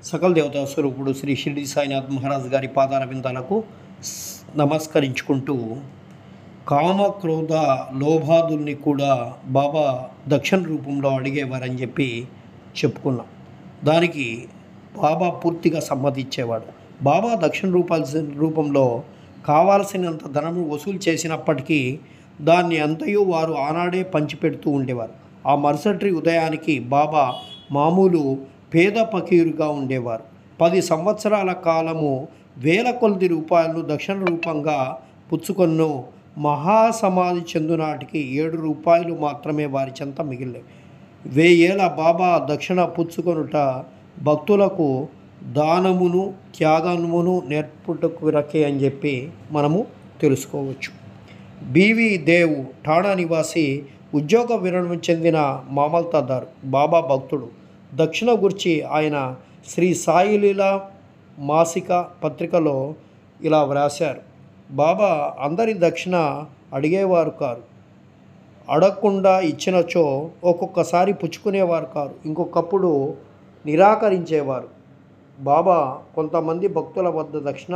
సకల దేవతా స్వరూపుడు శ్రీ షిరిడి సాయినాథ్ మహారాజ్ గారి పాదార విందాలకు నమస్కరించుకుంటూ కామ క్రోధ లోభాదుల్ని కూడా బాబా దక్షిణ రూపంలో అడిగేవారని చెప్పి చెప్పుకున్నాం. దానికి బాబా పూర్తిగా సమ్మతించేవాడు. బాబా దక్షిణ రూపంలో కావాల్సినంత ధనము వసూలు చేసినప్పటికీ దాన్ని అంతయు వారు ఆనాడే పంచిపెడుతూ ఉండేవారు. ఆ మరుసటి ఉదయానికి బాబా మామూలు పేద ఫకీరుగా ఉండేవారు. 10 సంవత్సరాల కాలము వేల కొలది రూపాయలను దక్షిణ రూపంగా పుచ్చుకొన్ను. మహాసమాధి చెందునాటికి 7 రూపాయలు మాత్రమే వారి చెంత మిగిలినవి. 1000 ఏళ్ళ బాబా దక్షిణ పుచ్చుకొనుట భక్తులకు దానమును త్యాగమును నేర్పుటకు రకే అని చెప్పి మనము తెలుసుకోవచ్చు. బివి దేవ్ ఠాణా నివాసి, ఉద్యోగ విరమణ చెందిన మామల్తాదారు, బాబా భక్తుడు. దక్షిణ గురించి ఆయన శ్రీ సాయిలీలా మాసిక పత్రికలో ఇలా వ్రాశారు: బాబా అందరి దక్షిణ అడిగేవారు కారు, అడగకుండా ఇచ్చినచో ఒక్కొక్కసారి పుచ్చుకునేవారు కారు, ఇంకొకప్పుడు నిరాకరించేవారు. బాబా కొంతమంది భక్తుల వద్ద దక్షిణ